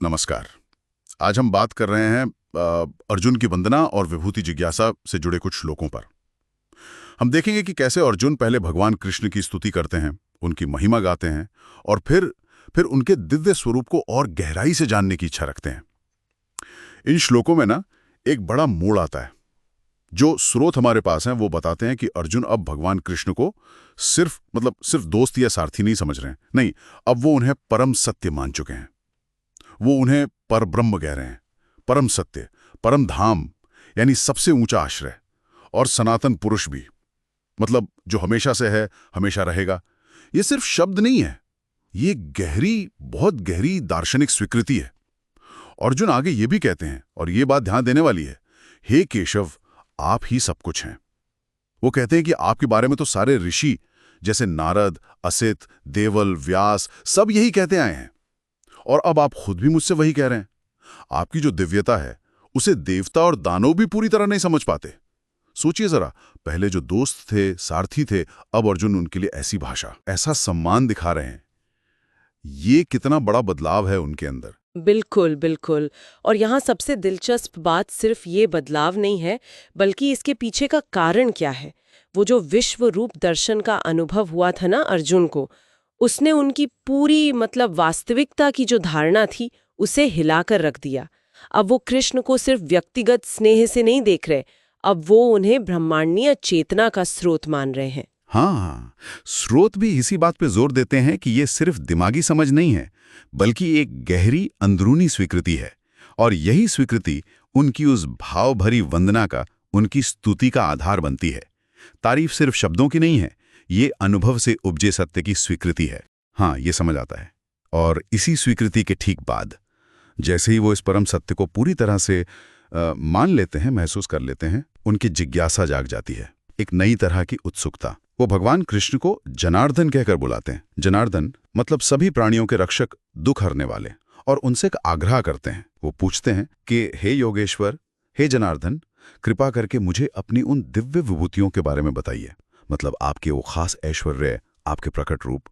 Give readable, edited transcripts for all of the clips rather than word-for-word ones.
नमस्कार। आज हम बात कर रहे हैं अर्जुन की वंदना और विभूति जिज्ञासा से जुड़े कुछ श्लोकों पर। हम देखेंगे कि कैसे अर्जुन पहले भगवान कृष्ण की स्तुति करते हैं, उनकी महिमा गाते हैं और फिर उनके दिव्य स्वरूप को और गहराई से जानने की इच्छा रखते हैं। इन श्लोकों में ना एक बड़ा मोड़ आता है। जो स्रोत हमारे पास हैं वो बताते हैं कि अर्जुन अब भगवान कृष्ण को सिर्फ दोस्त या सारथी नहीं समझ रहे हैं। नहीं, अब वो उन्हें परम सत्य मान चुके हैं। वो उन्हें परब्रह्म कह रहे हैं, परम सत्य, परम धाम, यानी सबसे ऊंचा आश्रय, और सनातन पुरुष भी, मतलब जो हमेशा से है, हमेशा रहेगा। ये सिर्फ शब्द नहीं है, ये बहुत गहरी दार्शनिक स्वीकृति है। अर्जुन आगे ये भी कहते हैं, और ये बात ध्यान देने वाली है, हे केशव, आप ही सब कुछ हैं। वो कहते हैं कि आपके बारे में तो सारे ऋषि जैसे नारद, असित, देवल, व्यास सब यही कहते आए हैं, और अब आप खुद भी मुझसे वही कह रहे हैं। आपकी जो दिव्यता है उसे देवता और दानव भी पूरी तरह नहीं समझ पाते। सोचिए जरा, पहले जो दोस्त थे, सारथी थे, अब अर्जुन उनके लिए ऐसी भाषा, ऐसा सम्मान दिखा रहे हैं। ये कितना बड़ा बदलाव है उनके अंदर। बिल्कुल बिल्कुल। और यहाँ सबसे दिलचस्प बात सिर्फ ये बदलाव नहीं है, बल्कि इसके पीछे का कारण क्या है। वो जो विश्व रूप दर्शन का अनुभव हुआ था ना अर्जुन को, उसने उनकी पूरी वास्तविकता की जो धारणा थी उसे हिलाकर रख दिया। अब वो कृष्ण को सिर्फ व्यक्तिगत स्नेह से नहीं देख रहे, अब वो उन्हें ब्रह्मांडीय चेतना का स्रोत मान रहे हैं। हाँ, स्रोत भी इसी बात पे जोर देते हैं कि ये सिर्फ दिमागी समझ नहीं है, बल्कि एक गहरी अंदरूनी स्वीकृति है। और यही स्वीकृति उनकी उस भाव भरी वंदना का, उनकी स्तुति का आधार बनती है। तारीफ सिर्फ शब्दों की नहीं है, ये अनुभव से उपजे सत्य की स्वीकृति है। हाँ, ये समझ आता है। और इसी स्वीकृति के ठीक बाद, जैसे ही वो इस परम सत्य को पूरी तरह से मान लेते हैं, महसूस कर लेते हैं, उनकी जिज्ञासा जाग जाती है, एक नई तरह की उत्सुकता। वो भगवान कृष्ण को जनार्दन कहकर बुलाते हैं। जनार्दन मतलब सभी प्राणियों के रक्षक, दुख हरने वाले, और उनसे एक आग्रह करते हैं। वो पूछते हैं कि हे योगेश्वर, हे जनार्दन, कृपा करके मुझे अपनी उन दिव्य विभूतियों के बारे में बताइए। मतलब आपके वो खास ऐश्वर्य, आपके प्रकट रूप,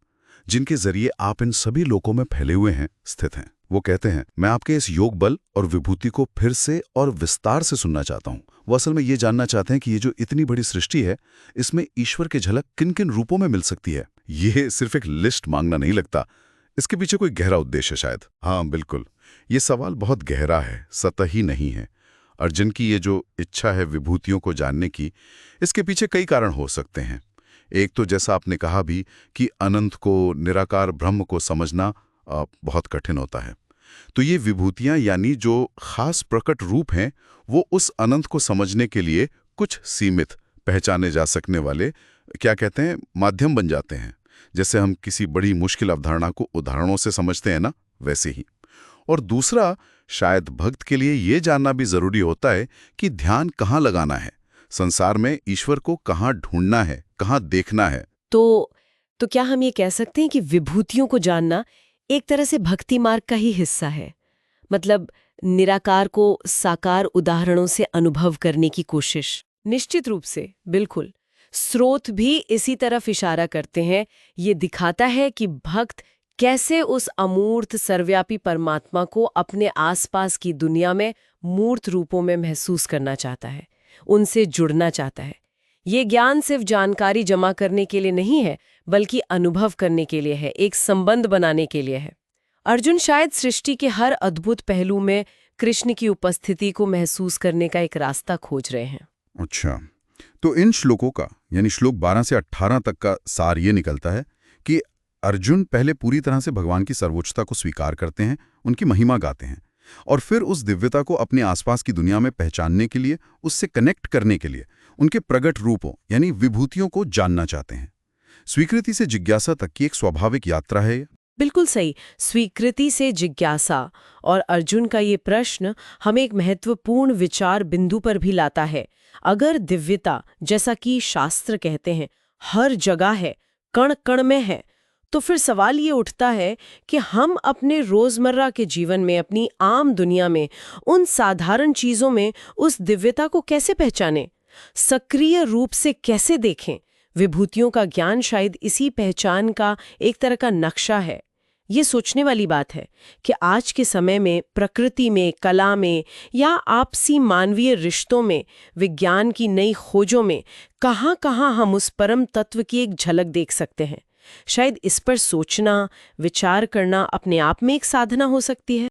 जिनके जरिए आप इन सभी लोकों में फैले हुए हैं, स्थित हैं। वो कहते हैं, मैं आपके इस योग बल और विभूति को फिर से और विस्तार से सुनना चाहता हूँ। वो असल में ये जानना चाहते हैं कि ये जो इतनी बड़ी सृष्टि है, इसमें ईश्वर की झलक किन किन रूपों में मिल सकती है। ये सिर्फ एक लिस्ट मांगना नहीं लगता, इसके पीछे कोई गहरा उद्देश्य शायद। हाँ बिल्कुल, ये सवाल बहुत गहरा है, सतही नहीं है। अर्जुन की ये जो इच्छा है विभूतियों को जानने की, इसके पीछे कई कारण हो सकते हैं। एक तो जैसा आपने कहा भी कि अनंत को, निराकार ब्रह्म को समझना बहुत कठिन होता है। तो ये विभूतियां, यानी जो खास प्रकट रूप हैं, वो उस अनंत को समझने के लिए कुछ सीमित, पहचाने जा सकने वाले, क्या कहते हैं, माध्यम बन जाते हैं। जैसे हम किसी बड़ी मुश्किल अवधारणा को उदाहरणों से समझते हैं ना, वैसे ही। और दूसरा, शायद भक्त के लिए ये जानना भी जरूरी होता है कि ध्यान कहाँ लगाना है, संसार में ईश्वर को कहाँ ढूंढना है, कहाँ देखना है। तो क्या हम ये कह सकते हैं कि विभूतियों को जानना एक तरह से भक्ति मार्ग का ही हिस्सा है? मतलब निराकार को साकार उदाहरणों से अनुभव करने की कोशिश। निश्चित रूप से, बिल्कुल। स्रोत भी इसी तरफ इशारा करते हैं। ये दिखाता है कि भक्त कैसे उस अमूर्त सर्वव्यापी परमात्मा को अपने आसपास की दुनिया में मूर्त रूपों में महसूस करना चाहता है, उनसे जुड़ना चाहता है। ये ज्ञान सिर्फ जानकारी जमा करने के लिए नहीं है, बल्कि अनुभव करने के लिए है, एक संबंध बनाने के लिए है। अर्जुन शायद सृष्टि के हर अद्भुत पहलू में कृष्ण की उपस्थिति को महसूस करने का एक रास्ता खोज रहे हैं। अच्छा, तो इन श्लोकों का, यानी श्लोक 12 से 18 तक का सार ये निकलता है कि अर्जुन पहले पूरी तरह से भगवान की सर्वोच्चता को स्वीकार करते हैं, उनकी महिमा गाते हैं, और फिर उस दिव्यता को अपने आसपास की दुनिया में पहचानने के लिए, उससे कनेक्ट करने के लिए उनके प्रगट रूपों यानी विभूतियों को जानना चाहते हैं। स्वीकृति से जिज्ञासा तक की एक स्वाभाविक यात्रा है। बिल्कुल सही, स्वीकृति से जिज्ञासा। और अर्जुन का ये प्रश्न हमें एक महत्वपूर्ण विचार बिंदु पर भी लाता है। अगर दिव्यता, जैसा कि शास्त्र कहते हैं, हर जगह है, कण कण में है, तो फिर सवाल ये उठता है कि हम अपने रोजमर्रा के जीवन में, अपनी आम दुनिया में, उन साधारण चीजों में उस दिव्यता को कैसे पहचानें, सक्रिय रूप से कैसे देखें। विभूतियों का ज्ञान शायद इसी पहचान का एक तरह का नक्शा है। ये सोचने वाली बात है कि आज के समय में प्रकृति में, कला में या आपसी मानवीय रिश्तों में, विज्ञान की नई खोजों में कहाँ-कहाँ हम उस परम तत्व की एक झलक देख सकते हैं। शायद इस पर सोचना, विचार करना अपने आप में एक साधना हो सकती है।